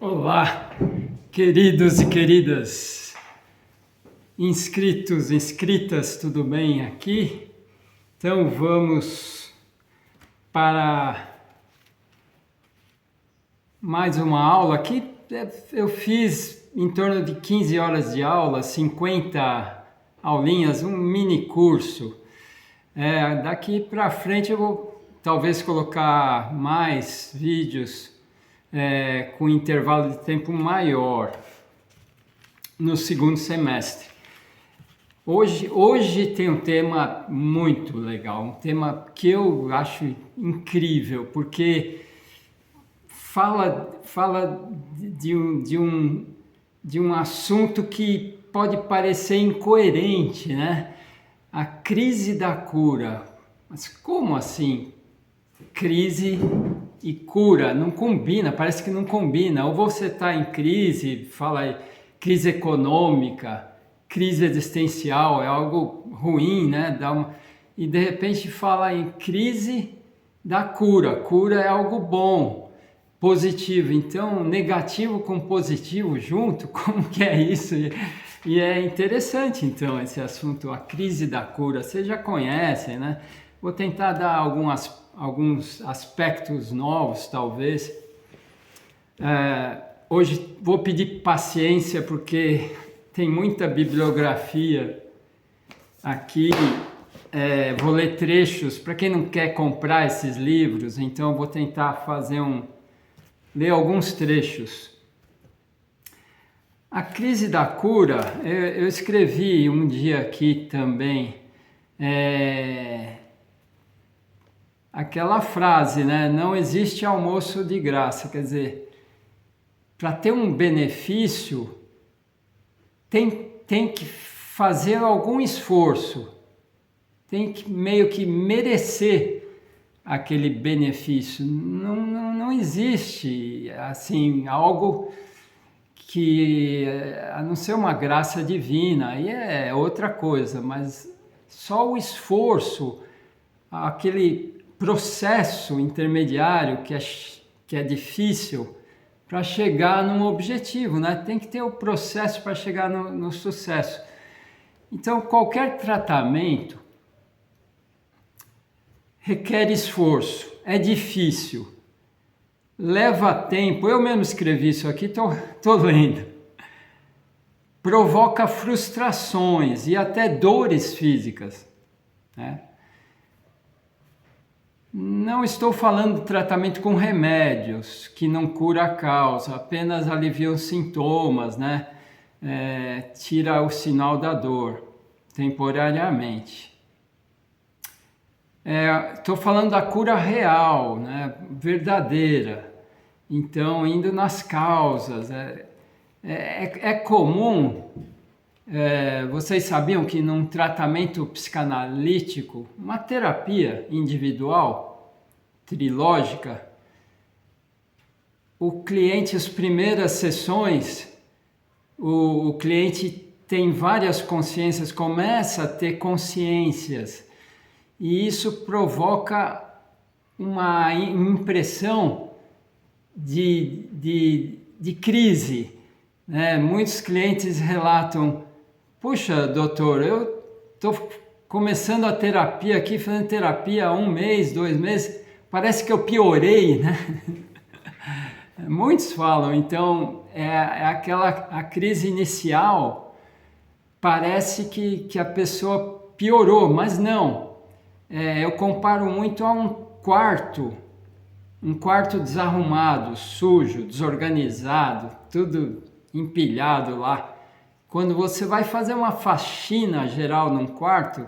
Olá, queridos e queridas, inscritos, inscritas, tudo bem aqui? Então vamos para mais uma aula aqui. Eu fiz em torno de 15 horas de aula, 50 aulinhas, um mini curso. Daqui para frente eu vou talvez colocar mais vídeos com intervalo de tempo maior no segundo semestre. Hoje tem um tema muito legal, um tema que eu acho incrível, porque fala de um assunto que pode parecer incoerente, né? A crise da cura. Mas como assim? Crise e cura, não combina, parece que não combina. Ou você está em crise, fala aí, crise econômica, crise existencial, é algo ruim, né? E de repente fala em crise da cura, cura é algo bom, positivo. Então, negativo com positivo junto, como que é isso? E é interessante, então, esse assunto, a crise da cura, vocês já conhecem, né? Vou tentar dar alguns aspectos novos, talvez. Hoje vou pedir paciência, porque tem muita bibliografia aqui. Vou ler trechos, para quem não quer comprar esses livros, então vou tentar ler alguns trechos. A crise da cura, eu escrevi um dia aqui também, aquela frase, né? Não existe almoço de graça. Quer dizer, para ter um benefício, tem que fazer algum esforço, tem que meio que merecer aquele benefício. Não existe assim algo que, a não ser uma graça divina, aí é outra coisa, mas só o esforço, aquele processo intermediário que é difícil para chegar num objetivo, né? Tem que ter o processo para chegar no sucesso. Então, qualquer tratamento requer esforço, é difícil, leva tempo. Eu mesmo escrevi isso aqui, tô lendo. Provoca frustrações e até dores físicas, né? Não estou falando de tratamento com remédios, que não cura a causa, apenas alivia os sintomas, né? Tira o sinal da dor, temporariamente. Estou falando da cura real, né? Verdadeira. Então, indo nas causas. É comum, vocês sabiam que num tratamento psicanalítico, uma terapia individual, trilógica, o cliente, as primeiras sessões, o cliente tem várias consciências, começa a ter consciências, e isso provoca uma impressão de crise, né? Muitos clientes relatam: puxa, doutor, eu estou começando a terapia aqui, fazendo terapia há 1 mês, 2 meses, parece que eu piorei, né? Muitos falam, então, a crise inicial, parece que a pessoa piorou, mas não. Eu comparo muito a um quarto desarrumado, sujo, desorganizado, tudo empilhado lá. Quando você vai fazer uma faxina geral num quarto,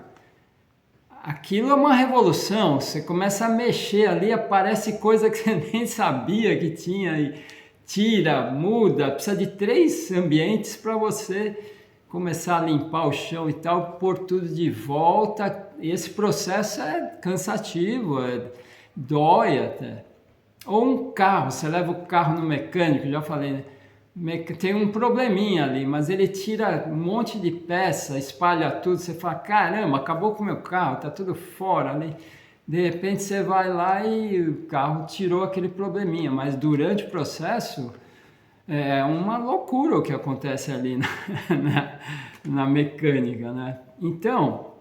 aquilo é uma revolução. Você começa a mexer ali, aparece coisa que você nem sabia que tinha, e tira, muda, precisa de 3 ambientes para você começar a limpar o chão e tal, pôr tudo de volta. Esse processo é cansativo, dói até. Ou um carro, você leva o carro no mecânico, já falei, né? Tem um probleminha ali, mas ele tira um monte de peça, espalha tudo, você fala: caramba, acabou com o meu carro, tá tudo fora ali. De repente você vai lá e o carro tirou aquele probleminha, mas durante o processo É uma loucura o que acontece ali na mecânica, né? Então,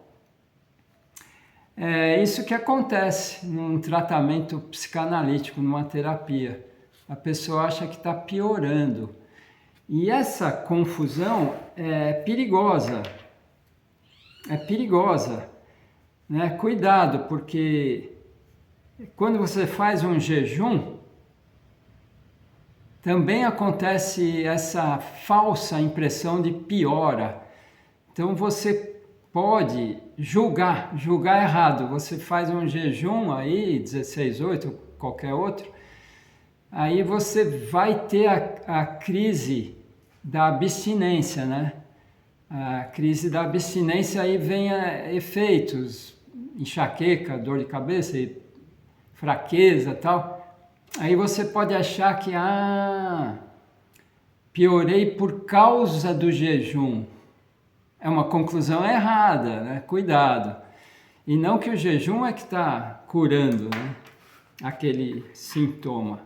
é isso que acontece num tratamento psicanalítico, numa terapia. A pessoa acha que está piorando. E essa confusão é perigosa. É perigosa, né? Cuidado, porque quando você faz um jejum, também acontece essa falsa impressão de piora. Então você pode julgar errado. Você faz um jejum aí, 16/8, qualquer outro, aí você vai ter a crise da abstinência, né? A crise da abstinência, aí vem efeitos, enxaqueca, dor de cabeça, fraqueza e tal. Aí você pode achar que, piorei por causa do jejum. É uma conclusão errada, né? Cuidado. E não que o jejum é que está curando, né? Aquele sintoma.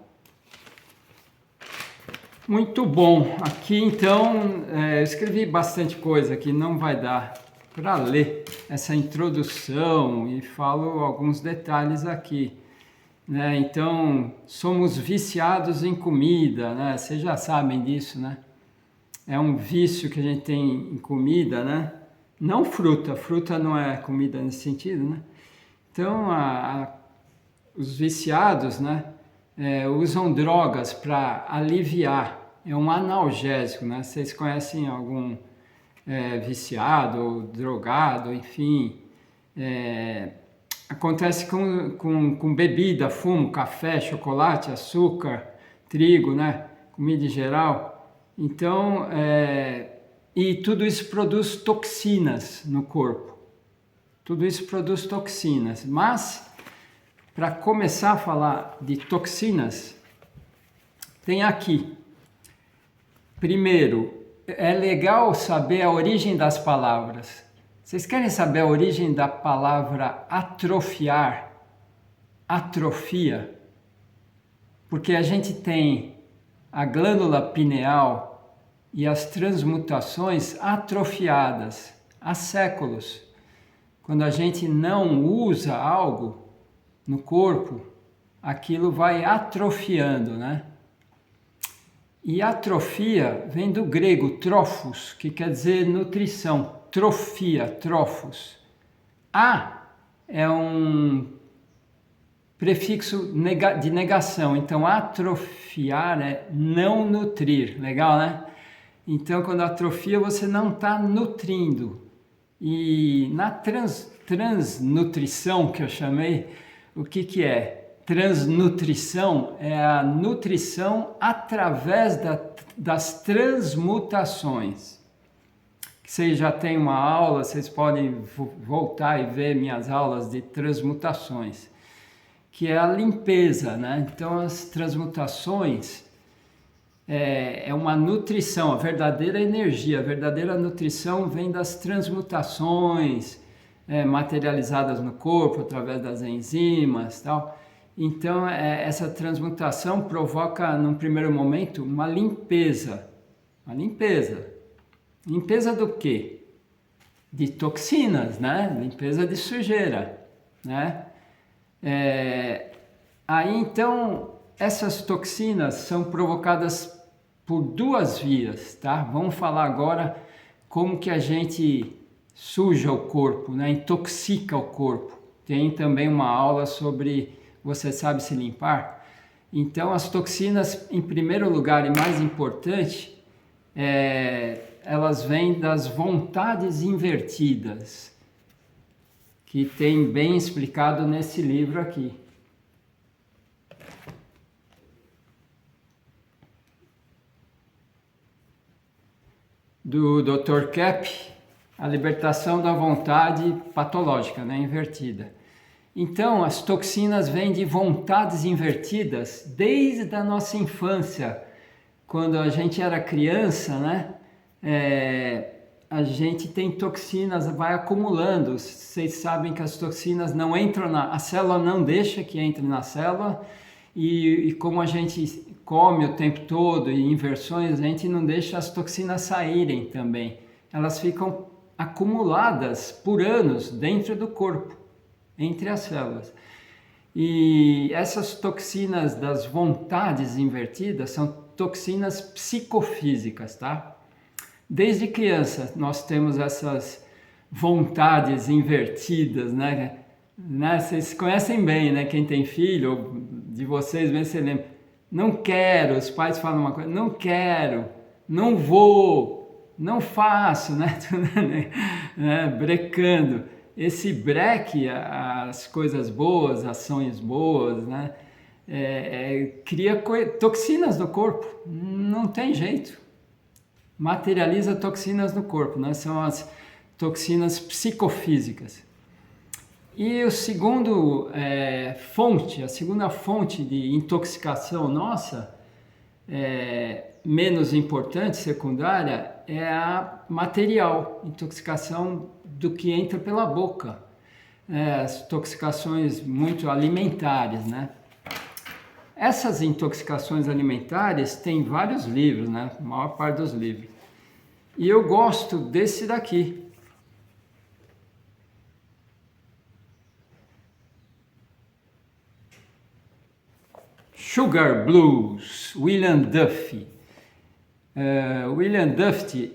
Muito bom. Aqui então, eu escrevi bastante coisa aqui, não vai dar para ler essa introdução e falo alguns detalhes aqui. Né? Então, somos viciados em comida, né? Vocês já sabem disso, né? É um vício que a gente tem em comida, né? Não fruta, fruta não é comida nesse sentido, né? Então, os viciados, né? Usam drogas para aliviar, é um analgésico, né? Vocês conhecem algum viciado ou drogado, enfim, acontece com bebida, fumo, café, chocolate, açúcar, trigo, né? Comida em geral. Então, e tudo isso produz toxinas no corpo. Tudo isso produz toxinas. Mas, para começar a falar de toxinas, tem aqui. Primeiro, é legal saber a origem das palavras. Vocês querem saber a origem da palavra atrofiar? Atrofia? Porque a gente tem a glândula pineal e as transmutações atrofiadas há séculos. Quando a gente não usa algo no corpo, aquilo vai atrofiando, né? E atrofia vem do grego trófos, que quer dizer nutrição. Trofia, trófos. A é um prefixo de negação, então atrofiar é não nutrir, legal, né? Então quando atrofia você não está nutrindo. E na transnutrição que eu chamei, o que é? Transnutrição é a nutrição através das transmutações. Vocês já têm uma aula, vocês podem voltar e ver minhas aulas de transmutações, que é a limpeza, né? Então as transmutações é uma nutrição, a verdadeira energia, a verdadeira nutrição vem das transmutações materializadas no corpo através das enzimas, tal. Então, essa transmutação provoca, num primeiro momento, uma limpeza. Uma limpeza. Limpeza do quê? De toxinas, né? Limpeza de sujeira, né? Aí, então, essas toxinas são provocadas por duas vias, tá? Vamos falar agora como que a gente suja o corpo, né? Intoxica o corpo. Tem também uma aula sobre você sabe se limpar. Então, as toxinas, em primeiro lugar e mais importante, elas vêm das vontades invertidas, que tem bem explicado nesse livro aqui. Do Dr. Kepp, a libertação da vontade patológica, né? Invertida. Então, as toxinas vêm de vontades invertidas desde a nossa infância. Quando a gente era criança, né? A gente tem toxinas, vai acumulando. Vocês sabem que as toxinas não entram a célula não deixa que entre na célula e como a gente come o tempo todo e inversões, a gente não deixa as toxinas saírem também. Elas ficam acumuladas por anos dentro do corpo, entre as células. E essas toxinas das vontades invertidas são toxinas psicofísicas, tá? Desde criança nós temos essas vontades invertidas, né? Vocês conhecem bem, né? Quem tem filho, ou de vocês, bem você lembra. Não quero, os pais falam uma coisa, não quero, não vou, não faço, né? Brecando. Esse breque, as coisas boas, ações boas, né? Cria toxinas no corpo, não tem jeito. Materializa toxinas no corpo, né? São as toxinas psicofísicas. E o segundo a segunda fonte de intoxicação nossa, menos importante, secundária, é a material, intoxicação do que entra pela boca, as intoxicações muito alimentares, né? Essas intoxicações alimentares tem vários livros, né? A maior parte dos livros. E eu gosto desse daqui. Sugar Blues, William Duffy. William Duffy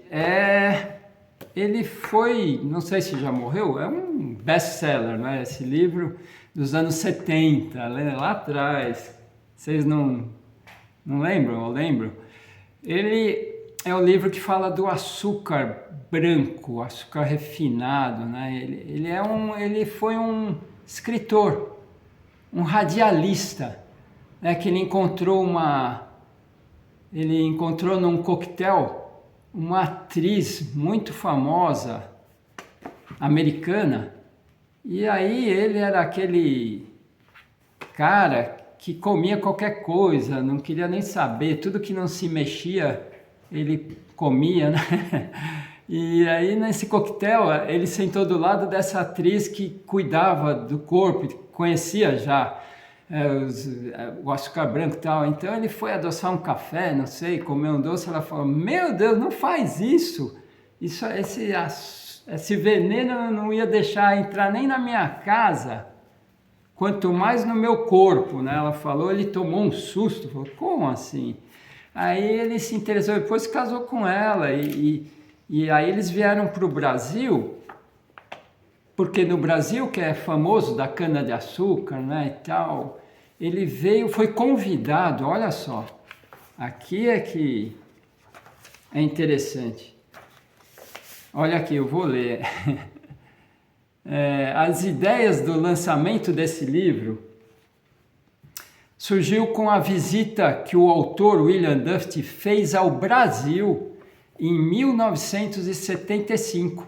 ele foi, não sei se já morreu, é um best-seller, né? Esse livro dos anos 70, lá atrás. Vocês não lembram? Eu lembro. Ele é o livro que fala do açúcar branco, açúcar refinado, né? Ele foi um escritor, um radialista, né? Que ele encontrou num coquetel uma atriz muito famosa, americana, e aí ele era aquele cara que comia qualquer coisa, não queria nem saber, tudo que não se mexia, ele comia, né? E aí nesse coquetel, ele sentou do lado dessa atriz que cuidava do corpo, conhecia já o açúcar branco e tal. Então ele foi adoçar um café, não sei, comer um doce, ela falou, meu Deus, não faz isso, esse veneno eu não ia deixar entrar nem na minha casa, quanto mais no meu corpo, né? Ela falou, ele tomou um susto, falou, como assim? Aí ele se interessou, depois casou com ela e aí eles vieram para o Brasil, porque no Brasil, que é famoso da cana-de-açúcar, né, e tal, ele foi convidado, olha só, aqui é que é interessante. Olha aqui, eu vou ler. As ideias do lançamento desse livro surgiu com a visita que o autor William Duffy fez ao Brasil em 1975,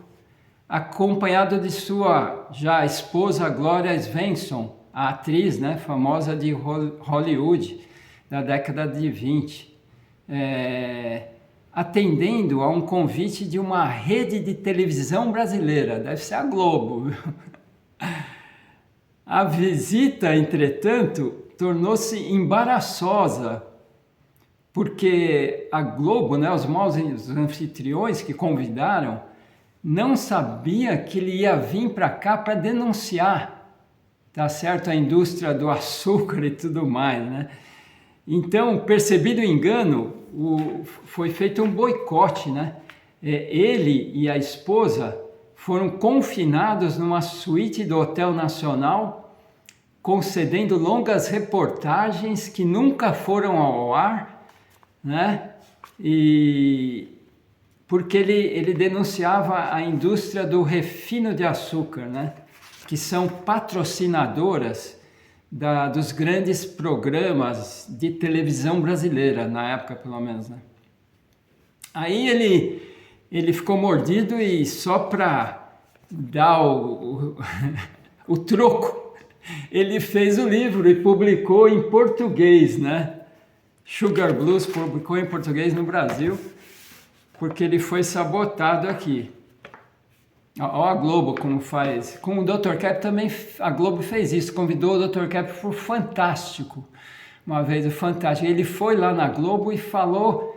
acompanhado de sua já esposa Gloria Svensson, a atriz, né, famosa de Hollywood da década de 20, atendendo a um convite de uma rede de televisão brasileira, deve ser a Globo. A visita, entretanto, tornou-se embaraçosa, porque a Globo, né, os anfitriões que convidaram, não sabia que ele ia vir para cá para denunciar, tá certo, a indústria do açúcar e tudo mais, né? Então, percebido o engano, foi feito um boicote, né? Ele e a esposa foram confinados numa suíte do Hotel Nacional, concedendo longas reportagens que nunca foram ao ar, né? Porque ele denunciava a indústria do refino de açúcar, né? Que são patrocinadoras dos grandes programas de televisão brasileira, na época pelo menos, né? Aí ele ficou mordido e só para dar o troco, ele fez o livro e publicou em português, né? Sugar Blues publicou em português no Brasil, porque ele foi sabotado aqui. Olha a Globo como faz. Com o Dr. Cap também, a Globo fez isso, convidou o Dr. Cap para o Fantástico, uma vez, o Fantástico. Ele foi lá na Globo e falou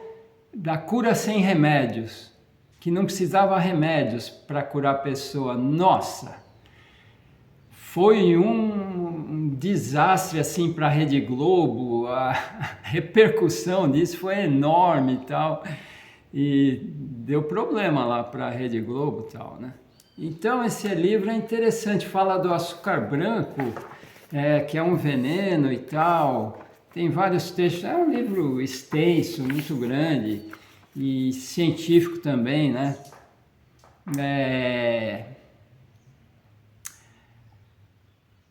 da cura sem remédios, que não precisava remédios para curar a pessoa. Nossa! Foi um desastre assim para a Rede Globo, a repercussão disso foi enorme e tal, e deu problema lá para a Rede Globo e tal, né? Então esse livro é interessante, fala do açúcar branco, que é um veneno e tal, tem vários textos, é um livro extenso, muito grande e científico também, né?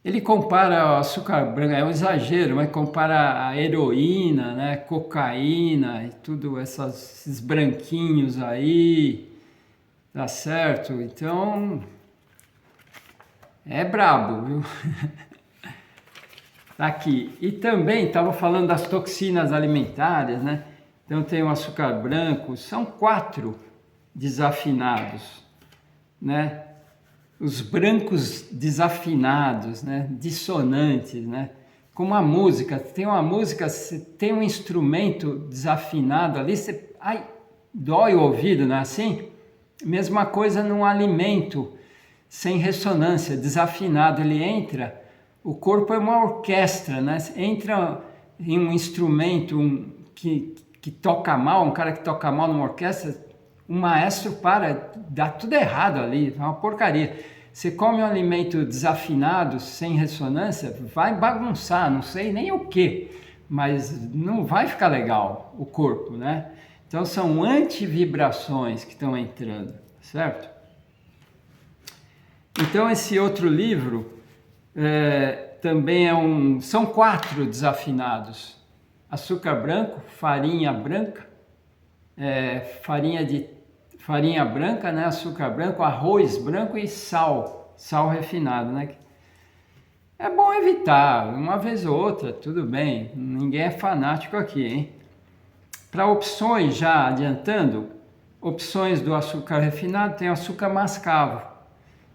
Ele compara o açúcar branco, é um exagero, mas compara a heroína, né, cocaína e tudo esses branquinhos aí, tá certo? Então, é brabo, viu? Tá aqui. E também estava falando das toxinas alimentares, né? Então tem o açúcar branco, são 4 desafinados, né? Os brancos desafinados, né? Dissonantes, né? Como a música, tem uma música, tem um instrumento desafinado ali, você, ai, dói o ouvido, não é assim? Mesma coisa num alimento sem ressonância, desafinado, ele entra, o corpo é uma orquestra, né? Entra em um instrumento que toca mal, um cara que toca mal numa orquestra, o maestro dá tudo errado ali, é uma porcaria. Você come um alimento desafinado, sem ressonância, vai bagunçar, não sei nem o que, mas não vai ficar legal o corpo, né? Então são antivibrações que estão entrando, certo? Então esse outro livro também são 4 desafinados: açúcar branco, farinha branca, farinha branca, né, açúcar branco, arroz branco e sal refinado, né? É bom evitar, uma vez ou outra, tudo bem, ninguém é fanático aqui, hein? Para opções, já adiantando, opções do açúcar refinado tem açúcar mascavo.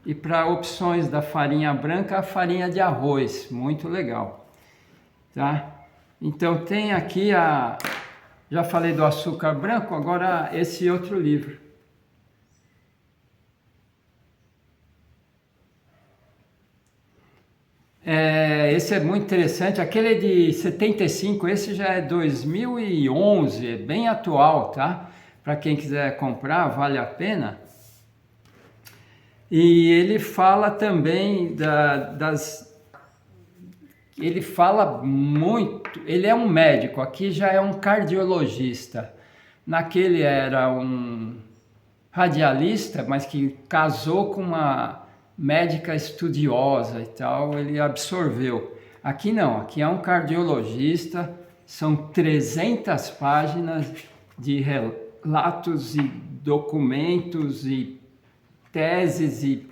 E para opções da farinha branca, a farinha de arroz, muito legal, tá? Então tem aqui já falei do açúcar branco, agora esse outro livro. Esse é muito interessante, aquele é de 75, esse já é 2011, é bem atual, tá? Para quem quiser comprar, vale a pena. E ele fala também ele fala muito, ele é um médico, aqui já é um cardiologista. Naquele era um radialista, mas que casou com uma médica estudiosa e tal, ele absorveu. Aqui não, aqui é um cardiologista, são 300 páginas de relatos e documentos e teses e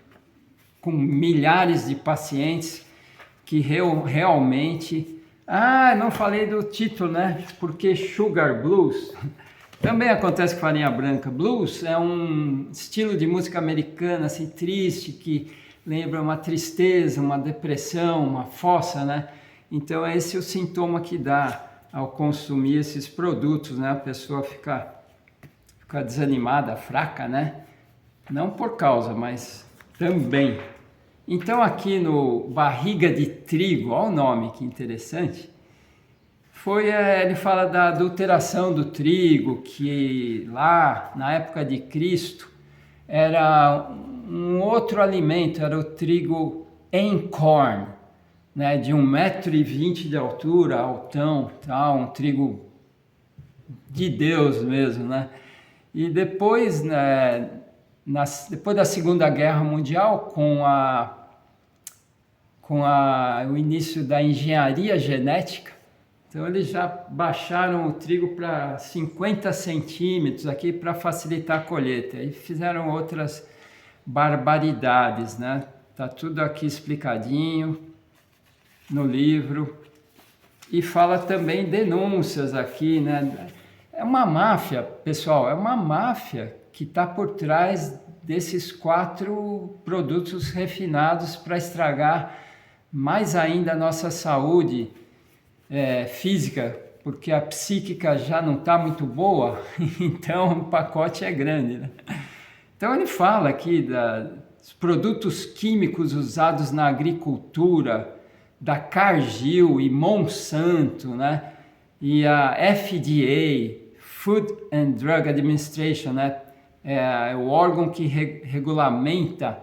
com milhares de pacientes que realmente... não falei do título, né? Porque Sugar Blues também acontece com farinha branca. Blues é um estilo de música americana, assim, triste, que lembra uma tristeza, uma depressão, uma fossa, né? Então é esse o sintoma que dá ao consumir esses produtos, né? A pessoa fica desanimada, fraca, né? Não por causa, mas também. Então aqui no Barriga de Trigo, olha o nome que interessante, ele fala da adulteração do trigo, que lá na época de Cristo era um outro alimento, era o trigo Einkorn, né, de 1,20 m de altura, altão, tal, um trigo de Deus mesmo, né? E depois, né, depois da Segunda Guerra Mundial, com o início da engenharia genética, então eles já baixaram o trigo para 50 centímetros aqui para facilitar a colheita. E fizeram outras barbaridades, né? Tá tudo aqui explicadinho no livro. E fala também denúncias aqui, né? É uma máfia, pessoal, é uma máfia que está por trás desses 4 produtos refinados para estragar mais ainda a nossa saúde física, porque a psíquica já não está muito boa, então o pacote é grande, né? Então ele fala aqui dos produtos químicos usados na agricultura, da Cargill e Monsanto, né? E a FDA, Food and Drug Administration, né? É o órgão que regulamenta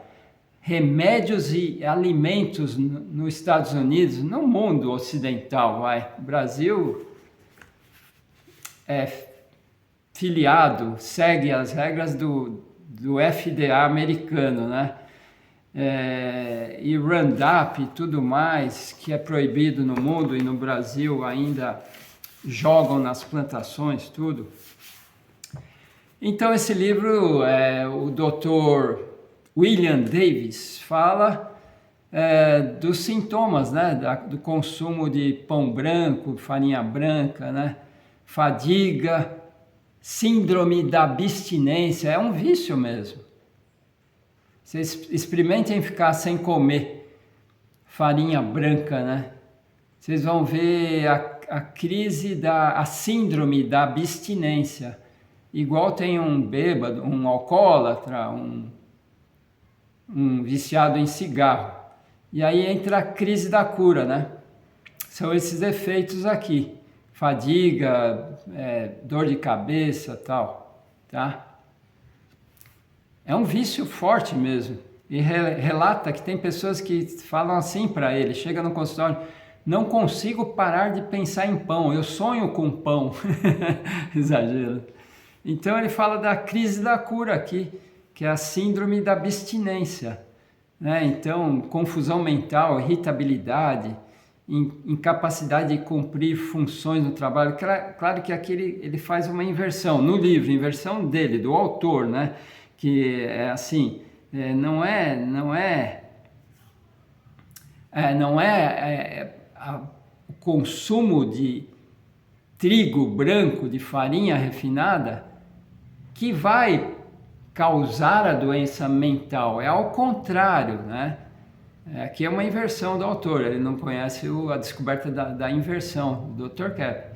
remédios e alimentos nos Estados Unidos, no mundo ocidental, vai. O Brasil é filiado, segue as regras do FDA americano, né? E Roundup e tudo mais, que é proibido no mundo e no Brasil ainda jogam nas plantações, tudo. Então esse livro, o Dr. William Davis fala dos sintomas, né, do consumo de pão branco, farinha branca, né, fadiga, síndrome da abstinência, é um vício mesmo. Vocês experimentem ficar sem comer farinha branca, né? Vocês vão ver a crise a síndrome da abstinência. Igual tem um bêbado, um alcoólatra, um viciado em cigarro. E aí entra a crise da cura, né? São esses efeitos aqui. Fadiga, dor de cabeça, tal, tá? É um vício forte mesmo. E relata que tem pessoas que falam assim para ele, chega no consultório, não consigo parar de pensar em pão, eu sonho com pão. Exagero. Então ele fala da crise da cura aqui, que é a síndrome da abstinência, né? Então, confusão mental, irritabilidade, incapacidade de cumprir funções no trabalho. Claro que aqui ele faz uma inversão no livro, inversão dele, do autor, né? Que é assim, não é o consumo de trigo branco, de farinha refinada, que vai causar a doença mental, é ao contrário, né? Aqui é uma inversão do autor, ele não conhece a descoberta da inversão, do Dr. Caplan.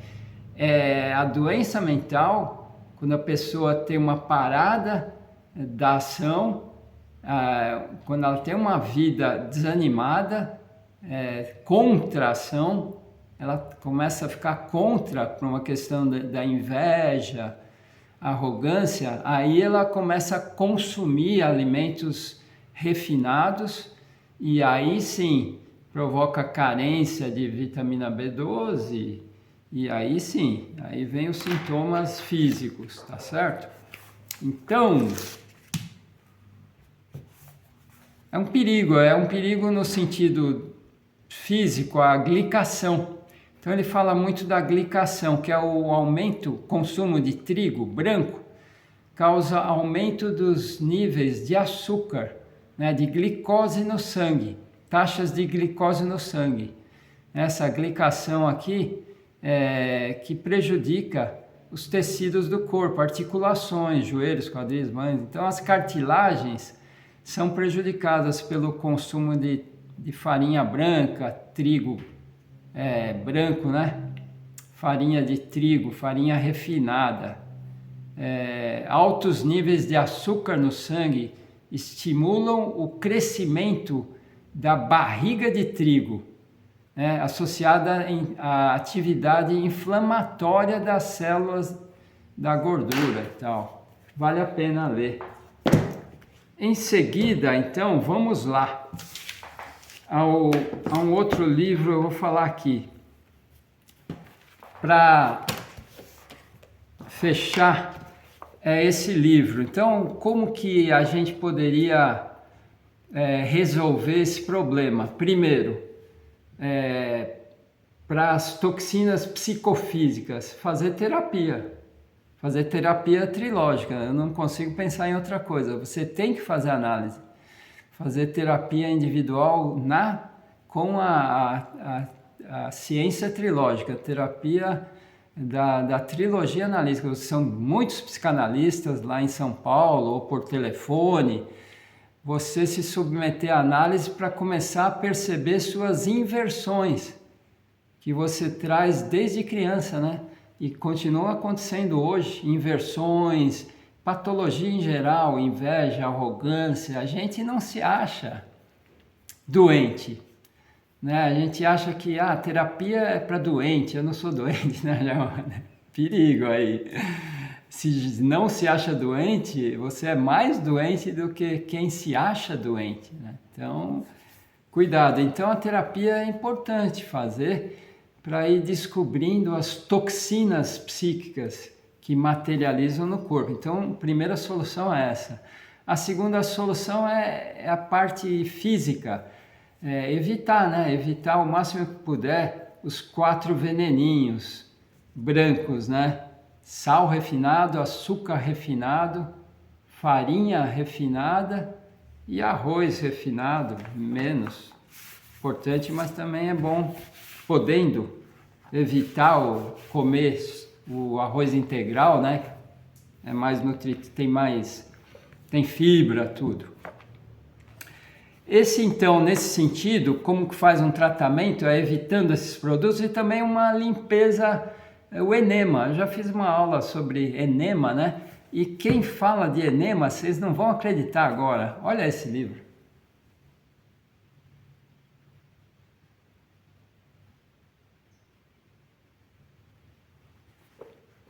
A doença mental, quando a pessoa tem uma parada da ação, quando ela tem uma vida desanimada, contra a ação, ela começa a ficar contra por uma questão da inveja, arrogância, aí ela começa a consumir alimentos refinados e aí sim provoca carência de vitamina B12 e aí sim, aí vem os sintomas físicos, tá certo? Então, é um perigo no sentido físico, a glicação. Então ele fala muito da glicação, que é o consumo de trigo branco, causa aumento dos níveis de açúcar, né, de glicose no sangue, taxas de glicose no sangue. Essa glicação aqui que prejudica os tecidos do corpo, articulações, joelhos, quadris, mãos. Então as cartilagens são prejudicadas pelo consumo de farinha branca, trigo branco, né? Farinha de trigo, farinha refinada. Altos níveis de açúcar no sangue estimulam o crescimento da barriga de trigo, associada à atividade inflamatória das células da gordura e tal. Vale a pena ler. Em seguida, então, vamos lá a um outro livro, eu vou falar aqui. Para fechar, esse livro. Então, como que a gente poderia resolver esse problema? Primeiro, para as toxinas psicofísicas, fazer terapia trilógica. Eu não consigo pensar em outra coisa. Você tem que fazer análise, fazer terapia individual com a ciência trilógica, terapia da trilogia analítica. São muitos psicanalistas lá em São Paulo ou por telefone. Você se submeter à análise para começar a perceber suas inversões. que você traz desde criança, né? E continua acontecendo hoje, inversões, patologia em geral, inveja, arrogância. A gente não se acha doente, né? A gente acha que a terapia é para doente, eu não sou doente, né? Perigo aí. Se não se acha doente, você é mais doente do que quem se acha doente, né? Então, cuidado. Então, a terapia é importante fazer para ir descobrindo as toxinas psíquicas que materializam no corpo. Então, a primeira solução é essa. A segunda solução é a parte física. Evitar, né? Evitar o máximo que puder os 4 veneninhos brancos, né? Sal refinado, açúcar refinado, farinha refinada e arroz refinado, menos importante, mas também é bom, podendo evitar comer o arroz integral, né? É mais nutritivo, tem fibra, tudo. Então, nesse sentido, como que faz um tratamento? É evitando esses produtos e também uma limpeza, o enema. Eu já fiz uma aula sobre enema, né? E quem fala de enema, vocês não vão acreditar agora. Olha esse livro.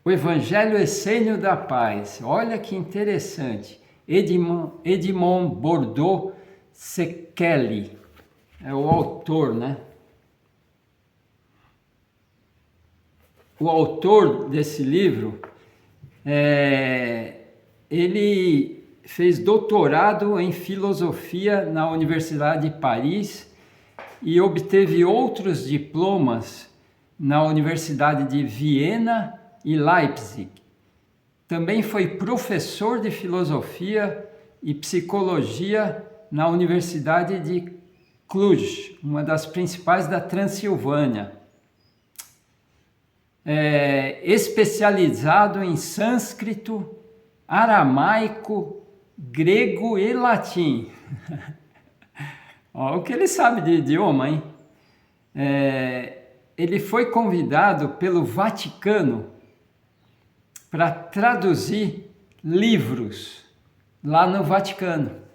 O Evangelho Essênio da Paz. Olha que interessante. Edmond Bordeaux Sekeli é o autor, né? O autor desse livro, ele fez doutorado em filosofia na Universidade de Paris e obteve outros diplomas na Universidade de Viena e Leipzig. Também foi professor de filosofia e psicologia na Universidade de Cluj, uma das principais da Transilvânia. Especializado em sânscrito, aramaico, grego e latim. Olha o que ele sabe de idioma, hein? Ele foi convidado pelo Vaticano para traduzir livros lá no Vaticano.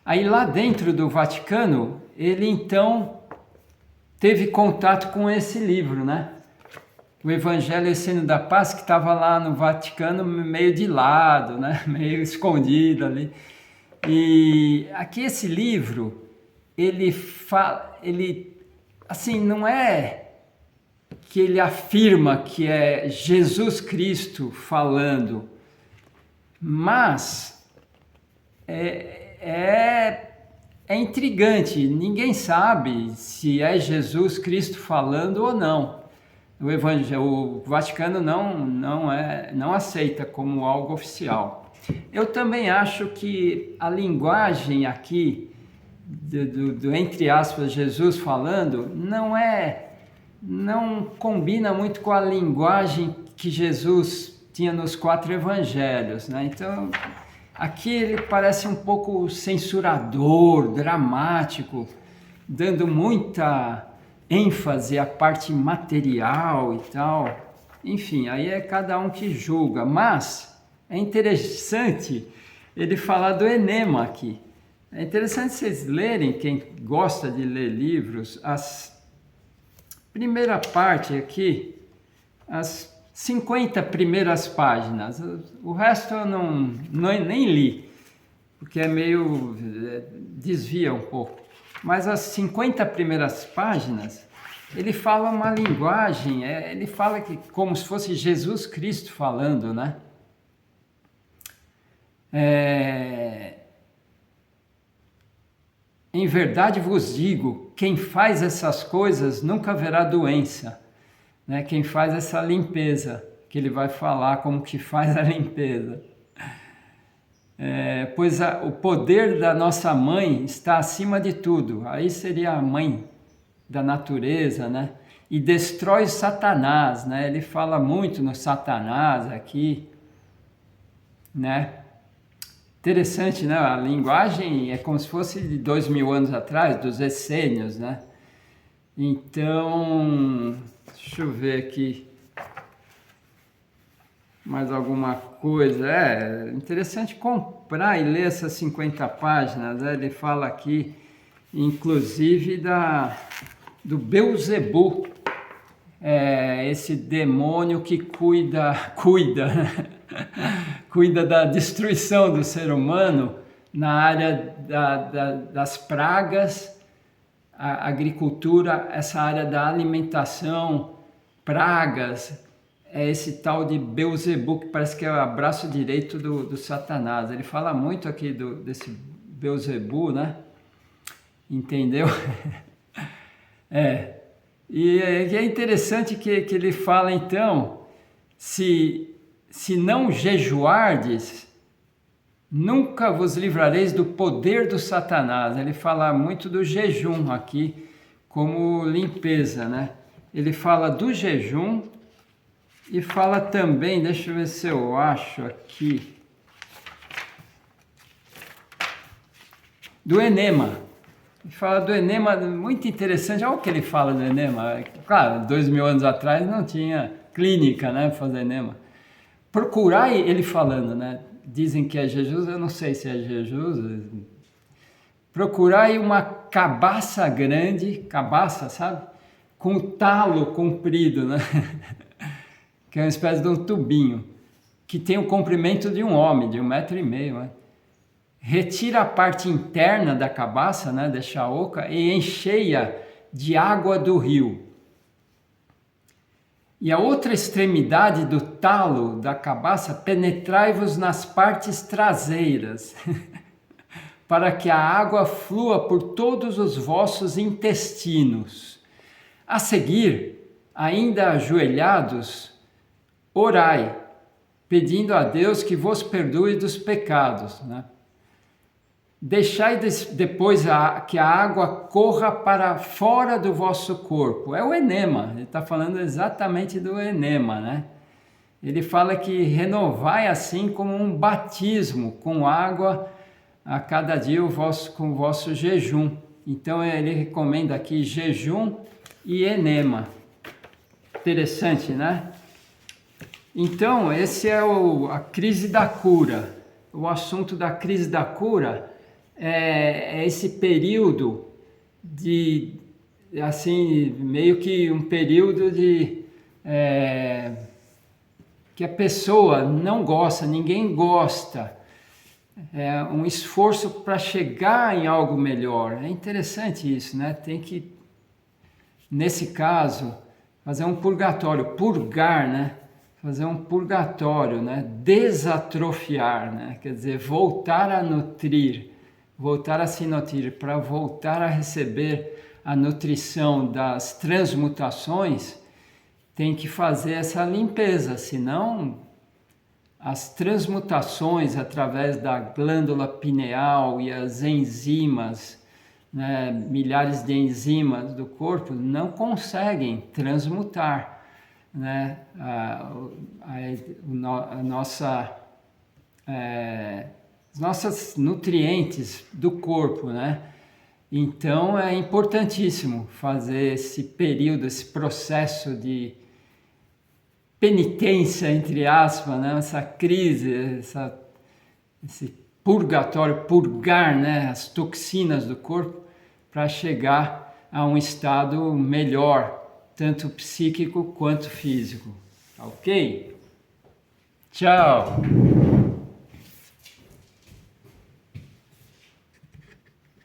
Aí lá dentro do Vaticano, ele então teve contato com esse livro, né? O Evangelho Essênio da Paz, que estava lá no Vaticano meio de lado, né? Meio escondido ali. E aqui esse livro, ele assim, não é que ele afirma que é Jesus Cristo falando, mas é intrigante, ninguém sabe se é Jesus Cristo falando ou não. O Vaticano não aceita como algo oficial. Eu também acho que a linguagem aqui, do entre aspas, Jesus falando, não combina muito com a linguagem que Jesus tinha nos 4 evangelhos, né? Então, aqui ele parece um pouco censurador, dramático, dando muita ênfase à parte material e tal. Enfim, aí é cada um que julga, mas é interessante ele falar do enema aqui. É interessante vocês lerem, quem gosta de ler livros, primeira parte aqui, as 50 primeiras páginas. O resto eu nem li, porque desvia um pouco. Mas as 50 primeiras páginas, ele fala uma linguagem, ele fala que como se fosse Jesus Cristo falando, né? Em verdade vos digo, quem faz essas coisas nunca verá doença, né? Quem faz essa limpeza, que ele vai falar como que faz a limpeza. Pois o poder da nossa mãe está acima de tudo, aí seria a mãe da natureza, né? E destrói Satanás, né? Ele fala muito no Satanás aqui, né? Interessante, né? A linguagem é como se fosse de 2000 anos atrás, dos essênios, né? Então, deixa eu ver aqui mais alguma coisa. É interessante comprar e ler essas 50 páginas, né? Ele fala aqui, inclusive, do Beelzebub, esse demônio que cuida cuida da destruição do ser humano na área das pragas, a agricultura, essa área da alimentação, pragas, é esse tal de Beelzebub, que parece que é o braço direito do Satanás. Ele fala muito aqui desse Beelzebub, né? Entendeu? E é interessante que ele fala, então, se não jejuardes, nunca vos livrareis do poder do Satanás. Ele fala muito do jejum aqui, como limpeza, né? Ele fala do jejum e fala também, deixa eu ver se eu acho aqui, do enema. Ele fala do enema, muito interessante. Olha o que ele fala do enema. Claro, 2000 anos atrás não tinha clínica, né, para fazer enema. Procurai, ele falando, né? Dizem que é Jesus, eu não sei se é Jesus. Procurai uma cabaça grande, cabaça, sabe? Com talo comprido, né? Que é uma espécie de um tubinho, que tem o comprimento de um homem, de 1,5 m, né? Retira a parte interna da cabaça, né? Deixa a oca, e encheia de água do rio. E a outra extremidade do talo da cabaça penetrai-vos nas partes traseiras, para que a água flua por todos os vossos intestinos. A seguir, ainda ajoelhados, orai, pedindo a Deus que vos perdoe dos pecados, né? Deixai depois que a água corra para fora do vosso corpo. É o enema, ele está falando exatamente do enema, né? Ele fala que renovai assim como um batismo com água a cada dia com o vosso jejum. Então ele recomenda aqui jejum e enema. Interessante, né? Então esse é a crise da cura. O assunto da crise da cura é esse período de, assim, meio que um período de que a pessoa não gosta, ninguém gosta, é um esforço para chegar em algo melhor. É interessante isso, né? Tem que, nesse caso, fazer um purgatório, purgar, né? Fazer um purgatório, né? Desatrofiar, né? Quer dizer, voltar a nutrir, voltar a se nutrir, para voltar a receber a nutrição das transmutações, tem que fazer essa limpeza, senão as transmutações através da glândula pineal e as enzimas, né, milhares de enzimas do corpo não conseguem transmutar, né, os nossos nutrientes do corpo, né? Então é importantíssimo fazer esse período, esse processo de penitência, entre aspas, né? Essa crise, esse purgatório, purgar, né? As toxinas do corpo para chegar a um estado melhor, tanto psíquico quanto físico. Ok? Tchau!